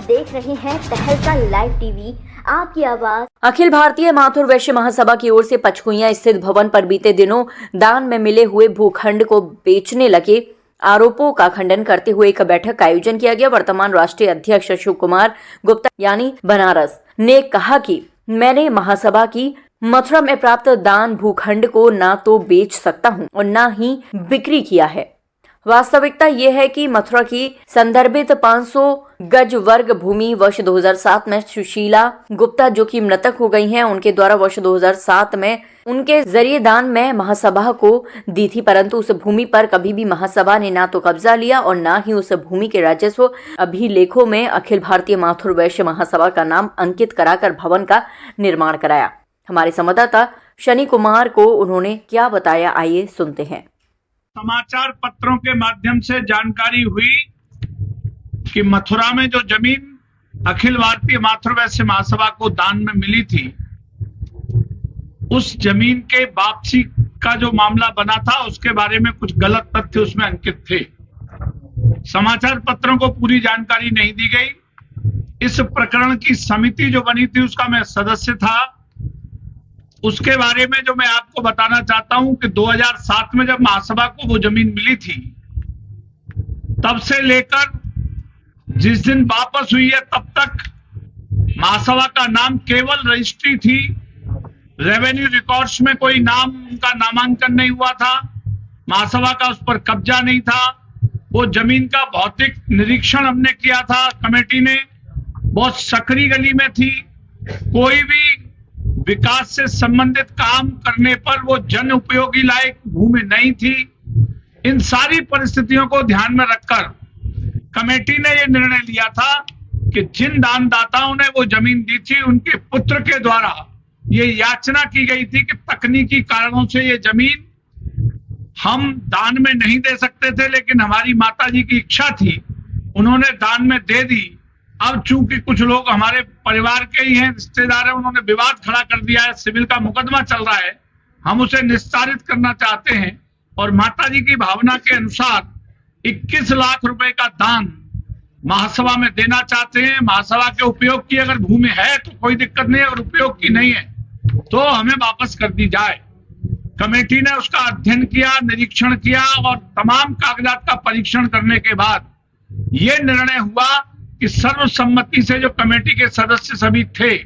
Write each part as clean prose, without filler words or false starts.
देख रहे हैं तहलका लाइव टीवी, आपकी आवाज। अखिल भारतीय माथुर वैश्य महासभा की ओर से पचकुइयां स्थित भवन पर बीते दिनों दान में मिले हुए भूखंड को बेचने लगे आरोपों का खंडन करते हुए एक बैठक का आयोजन किया गया। वर्तमान राष्ट्रीय अध्यक्ष अशोक कुमार गुप्ता यानी बनारस ने कहा कि मैंने महासभा की मथुरा में प्राप्त दान भूखंड को ना तो बेच सकता हूं और ना ही बिक्री किया है। वास्तविकता ये है कि मथुरा की संदर्भित 500 गज वर्ग भूमि वर्ष 2007 में सुशीला गुप्ता जो कि मृतक हो गई हैं, उनके द्वारा वर्ष 2007 में उनके जरिए दान में महासभा को दी थी, परंतु उस भूमि पर कभी भी महासभा ने ना तो कब्जा लिया और ना ही उस भूमि के राजस्व अभिलेखों में अखिल भारतीय माथुर वैश्य महासभा का नाम अंकित कराकर भवन का निर्माण कराया। हमारे संवाददाता शनि कुमार को उन्होंने क्या बताया, आइए सुनते हैं। समाचार पत्रों के माध्यम से जानकारी हुई कि मथुरा में जो जमीन अखिल भारतीय माथुर वैश्य महासभा को दान में मिली थी, उस जमीन के वापसी का जो मामला बना था उसके बारे में कुछ गलत तथ्य उसमें अंकित थे। समाचार पत्रों को पूरी जानकारी नहीं दी गई। इस प्रकरण की समिति जो बनी थी उसका मैं सदस्य था। उसके बारे में जो मैं आपको बताना चाहता हूं कि 2007 में जब महासभा को वो जमीन मिली थी, तब से लेकर जिस दिन वापस हुई है तब तक महासभा का नाम केवल रजिस्ट्री थी। रेवेन्यू रिकॉर्ड्स में कोई नाम उनका नामांकन नहीं हुआ था। महासभा का उस पर कब्जा नहीं था। वो जमीन का भौतिक निरीक्षण हमने किया था, कमेटी ने। बहुत सकरी गली में थी। कोई भी विकास से संबंधित काम करने पर वो जन उपयोगी लायक भूमि नहीं थी। इन सारी परिस्थितियों को ध्यान में रखकर कमेटी ने ये निर्णय लिया था कि जिन दानदाताओं ने वो जमीन दी थी, उनके पुत्र के द्वारा ये याचना की गई थी कि तकनीकी कारणों से ये जमीन हम दान में नहीं दे सकते थे, लेकिन हमारी माताजी की इच्छा थी, उन्होंने दान में दे दी। अब चूंकि कुछ लोग हमारे परिवार के ही हैं, रिश्तेदार हैं, उन्होंने विवाद खड़ा कर दिया है, सिविल का मुकदमा चल रहा है, हम उसे निस्तारित करना चाहते हैं और माताजी की भावना के अनुसार 21 लाख रुपए का दान महासभा में देना चाहते हैं। महासभा के उपयोग की अगर भूमि है तो कोई दिक्कत नहीं, अगर उपयोग की नहीं है तो हमें वापस कर दी जाए। कमेटी ने उसका अध्ययन किया, निरीक्षण किया और तमाम कागजात का परीक्षण करने के बाद यह निर्णय हुआ कि सर्वसम्मति से जो कमेटी के सदस्य सभी थे,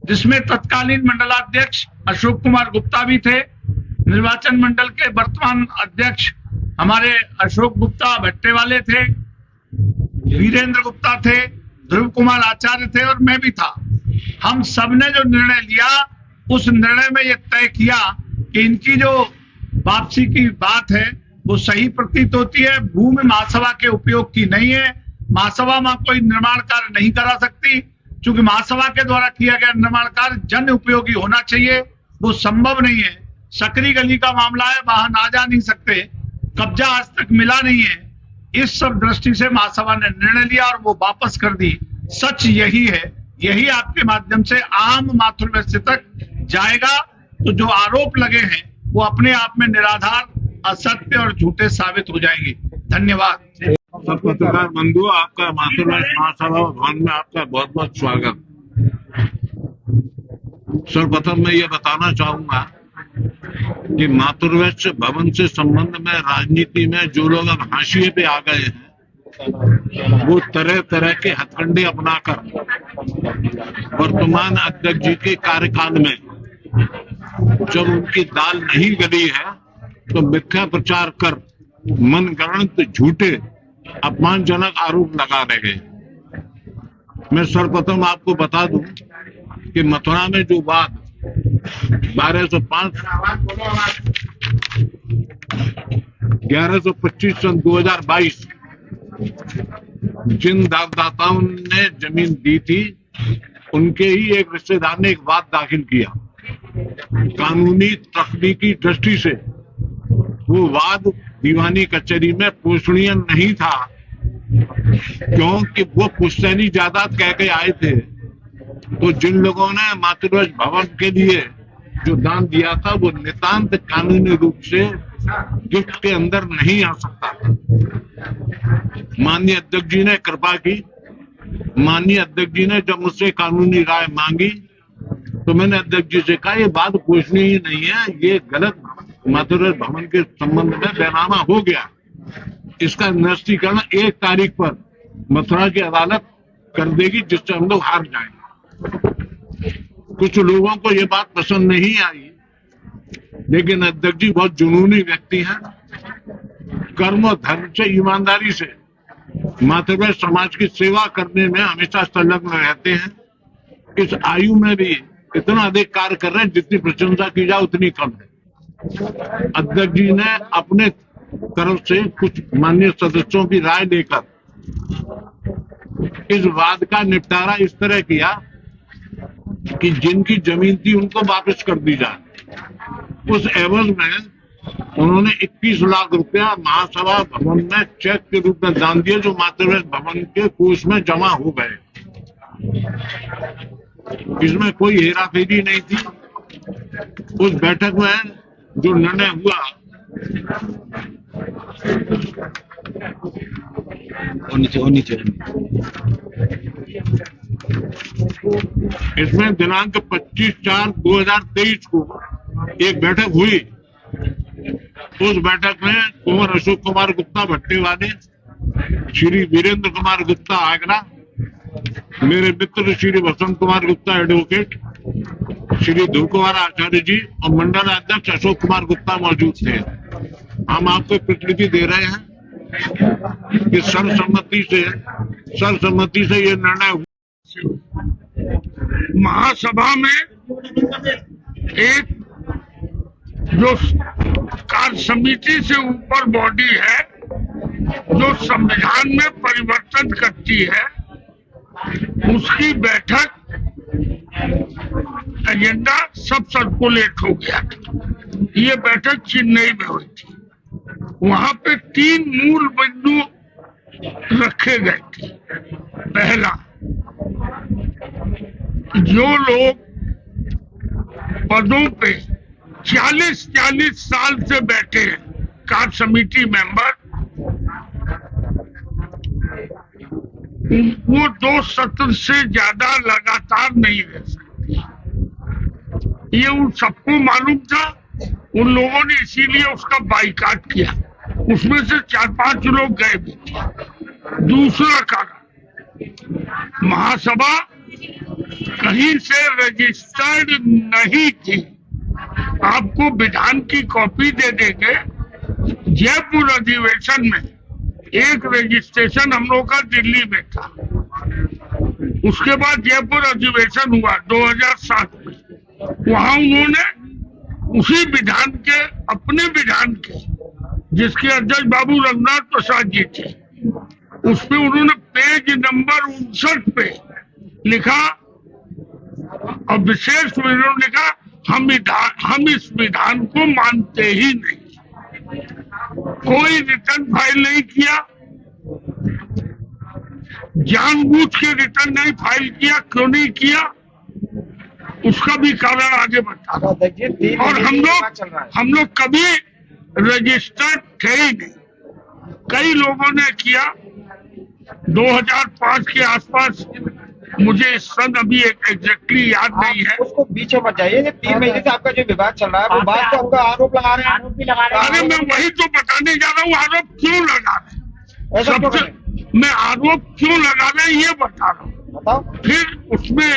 जिसमें तत्कालीन मंडलाध्यक्ष अशोक कुमार गुप्ता भी थे, निर्वाचन मंडल के वर्तमान अध्यक्ष हमारे अशोक गुप्ता भट्टे वाले थे, वीरेंद्र गुप्ता थे, ध्रुव कुमार आचार्य थे और मैं भी था। हम सबने जो निर्णय लिया, उस निर्णय में यह तय किया कि इनकी जो वापसी की बात है वो सही प्रतीत होती है। भूमि महासभा के उपयोग की नहीं है। महासभा में कोई निर्माण कार्य नहीं करा सकती, क्योंकि महासभा के द्वारा किया गया निर्माण कार्य जन उपयोगी होना चाहिए, वो संभव नहीं है। सकरी गली का मामला है, वहां आ जा नहीं सकते, कब्जा आज तक मिला नहीं है। इस सब दृष्टि से महासभा ने निर्णय लिया और वो वापस कर दी। सच यही है, यही आपके माध्यम से आम माथुर वैश्य तक जाएगा। तो जो आरोप लगे हैं वो अपने आप में निराधार, असत्य और झूठे साबित हो जाएंगे। धन्यवाद। सब पत्रकार बंधु, आपका माथुर वैश्य महासभा भवन में आपका बहुत बहुत स्वागत। सर्वप्रथम मैं ये बताना चाहूंगा कि माथुर वैश्य भवन से संबंध में राजनीति में जो लोग अब हाशिए पे आ गए हैं, वो तरह तरह के हथकंडे अपनाकर वर्तमान अध्यक्ष जी के कार्यकाल में जब उनकी दाल नहीं गली है तो मिथ्या प्रचार कर मनगढ़ंत झूठे अपमानजनक आरोप लगा रहे हैं। मैं सर्वप्रथम आपको बता दूं कि मथुरा में जो बात 1125 सन 2022 जिन दाताओं ने जमीन दी थी, उनके ही एक रिश्तेदार ने एक वाद दाखिल किया। कानूनी तकनीकी दृष्टि से वो वाद दीवानी कचहरी में पोषणीय नहीं था, क्योंकि वो पुश्तैनी जायदाद कह के आए थे। तो जिन लोगों ने माथुर वैश्य भवन के लिए जो दान दिया था वो नितांत कानूनी रूप से गिफ्ट के अंदर नहीं आ सकता था। माननीय अध्यक्ष जी ने कृपा की, माननीय अध्यक्ष जी ने जब मुझसे कानूनी राय मांगी तो मैंने अध्यक्ष जी से कहा ये बात पूछनी ही नहीं है, ये गलत माथुर भवन के संबंध में बैनामा हो गया, इसका निरस्तीकरण 1 तारीख पर मथुरा की अदालत कर देगी, जिससे हम लोग हार जाएंगे। कुछ लोगों को ये बात पसंद नहीं आई, लेकिन अध्यक्ष जी बहुत जुनूनी व्यक्ति हैं, कर्म और धर्म से, ईमानदारी से मातृ समाज की सेवा करने में हमेशा संलग्न रहते हैं। इस आयु में भी इतना अधिक कार्य कर रहे हैं, जितनी प्रशंसा की जाए उतनी कम है। अध्यक्ष जी ने अपने तरफ से कुछ माननीय सदस्यों की राय लेकर इस वाद का निपटारा इस तरह किया कि जिनकी जमीन थी उनको वापस कर दी जाए। उस एवज में उन्होंने 21 लाख रुपया महासभा भवन में चेक के रूप में दान दिए, जो मातृ भवन के कोष में जमा हो गए। इसमें कोई हेराफेरी नहीं थी। उस बैठक में जो निर्णय हुआ इसमें दिनांक 25/4/2023 को एक बैठक हुई। उस बैठक में कुंवर अशोक कुमार गुप्ता भट्टेवाले, श्री वीरेंद्र कुमार गुप्ता आगरा, मेरे मित्र श्री वसंत कुमार गुप्ता एडवोकेट, श्री ध्रुव कुमार आचार्य जी और मंडल अध्यक्ष अशोक कुमार गुप्ता मौजूद थे। हम आपको प्रतिनिधि दे रहे हैं कि सर्वसम्मति से ये निर्णय हुआ। महासभा में एक जो कार्य समिति से ऊपर बॉडी है, जो संविधान में परिवर्तन करती है, उसकी बैठक एजेंडा सब सर्कुलेट हो गया था। ये बैठक चेन्नई में हुई थी। वहां पे 3 मूल बिंदु रखे गए थे। पहला, जो लोग पदों पे 40 साल से बैठे हैं, कार्य समिति मेंबर, वो 2 सत्र से ज्यादा लगातार नहीं रह सकते। ये उन सबको मालूम था। उन लोगों ने इसीलिए उसका बाइकाट किया। उसमें से 4-5 लोग गए भी थे। दूसरा कारण, महासभा कहीं से रजिस्टर्ड नहीं थी। आपको विधान की कॉपी दे देंगे। जयपुर अधिवेशन में एक रजिस्ट्रेशन हम लोग का दिल्ली में था। उसके बाद जयपुर अधिवेशन हुआ 2007 में। वहां उन्होंने उसी विधान के, अपने विधान के, जिसके अध्यक्ष बाबू रघुनाथ प्रसाद जी थे, उसमें उन्होंने पेज नंबर 59 पे लिखा और विशेष में उन्होंने लिखा, हम इस विधान को मानते ही नहीं। कोई रिटर्न फाइल नहीं किया, जानबूझ के रिटर्न नहीं फाइल किया। क्यों नहीं किया, उसका भी कारण आगे बता। और हम लोग कभी रजिस्टर्ड थे ही नहीं। कई लोगों ने किया। 2005 के आसपास, मुझे इस सन अभी एग्जैक्टली याद नहीं है। उसको पीछे मत जाइए। 3 महीने से आपका जो विवाद चल रहा है, वो बात तो आपका आरोप लगा रहे हैं। अरे मैं वही तो बताने जा रहा हूँ, आरोप क्यों लगा रहे हैं। मैं आरोप क्यों लगा रहे हैं ये बता रहा हूँ। बताओ। फिर उसमें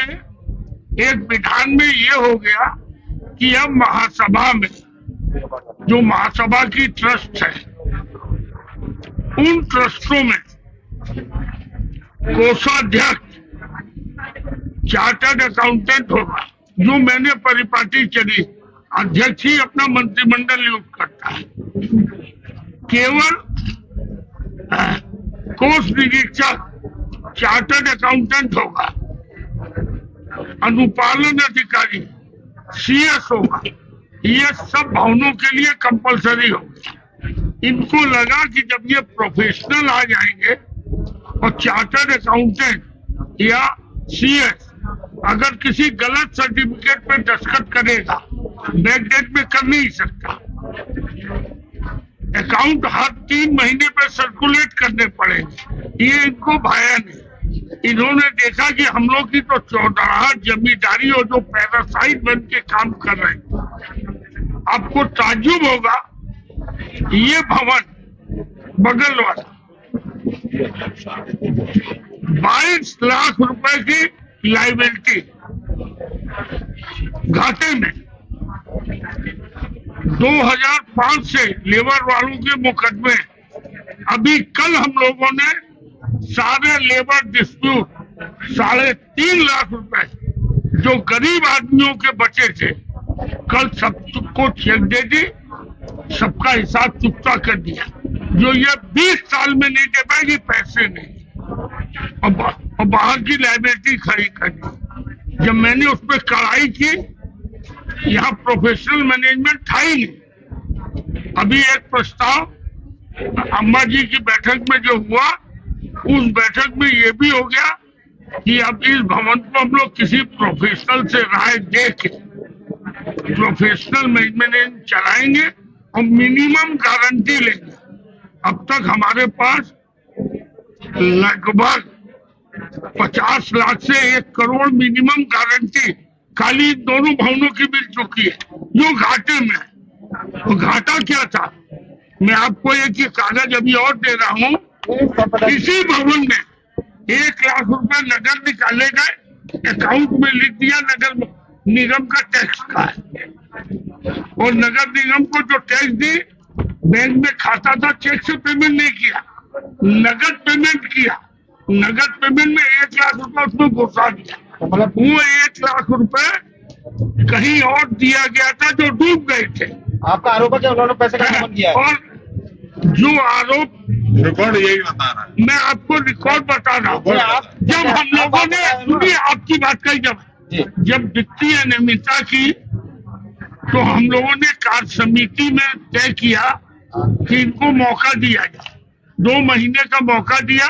एक विधान में ये हो गया कि अब महासभा में, जो महासभा की ट्रस्ट है, उन ट्रस्टों में कोषाध्यक्ष चार्टर्ड अकाउंटेंट होगा। जो मैंने परिपाटी चली, अध्यक्ष ही अपना मंत्रिमंडल नियुक्त करता है। केवल कोष निरीक्षक चार्टर्ड अकाउंटेंट होगा। अनुपालन अधिकारी CS होगा। ये सब भवनों के लिए कंपलसरी होगा। इनको लगा कि जब ये प्रोफेशनल आ जाएंगे और चार्टर्ड अकाउंटेंट या CS अगर किसी गलत सर्टिफिकेट पे दस्तखत करेगा, बैकडेट में कर नहीं सकता। अकाउंट हर 3 महीने पे सर्कुलेट करने पड़ेंगे। ये इनको भाया नहीं। इन्होंने देखा कि हम लोग की तो चौधराहट जमींदारी और जो पैरासाइट बन के काम कर रहे हैं। आपको ताज्जुब होगा, ये भवन बगल वाला 22 लाख रुपए की लाइबिलिटी घाटे में, 2005 से लेबर वालों के मुकदमे। अभी कल हम लोगों ने सारे लेबर डिस्प्यूट 3.5 लाख रुपए जो गरीब आदमियों के बचे थे, कल सबको चेक दे दी, सबका हिसाब चुकता कर दिया। जो ये 20 साल में नहीं दे पाएगी, पैसे नहीं, और बाहर की लाइबिलिटी खड़ी कर दी। जब मैंने उस पर कड़ाई की, यहाँ प्रोफेशनल मैनेजमेंट था ही नहीं। अभी एक प्रस्ताव अम्बा जी की बैठक में जो हुआ, उस बैठक में ये भी हो गया कि अब इस भवन को हम लोग किसी प्रोफेशनल से राय दे के प्रोफेशनल मैनेजमेंट चलाएंगे और मिनिमम गारंटी लेंगे। अब तक हमारे पास लगभग 50 लाख से 1 करोड़ मिनिमम गारंटी खाली दोनों भवनों की मिल चुकी है, जो घाटे में है। तो घाटा क्या था, मैं आपको एक ही कागज अभी और दे रहा हूँ। इसी भवन में 1 लाख रुपए नगद निकाले गए, अकाउंट में लिख दिया नगर निगम का टैक्स का है, और नगर निगम को जो टैक्स दी, बैंक में खाता था, चेक से पेमेंट नहीं किया, नगद पेमेंट किया। नगद पेमेंट में 1 लाख रुपए उसमें घुसा दिया। वो 1 लाख रुपए कहीं और दिया गया था जो डूब गए थे। आपका आरोप है कि उन्होंने पैसे का गबन किया है। और जो आरोप, रिकॉर्ड यही बता रहा है। मैं आपको रिकॉर्ड बता रहा हूँ। जब हम लोगों ने सुनिए, आपकी बात कही, जब वित्तीय अनियमितता की, तो हम लोगों ने कार्य समिति में तय किया कि इनको मौका दिया जाए, 2 महीने का मौका दिया।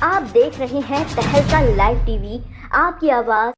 आप देख रहे हैं तहलका लाइव टीवी, आपकी आवाज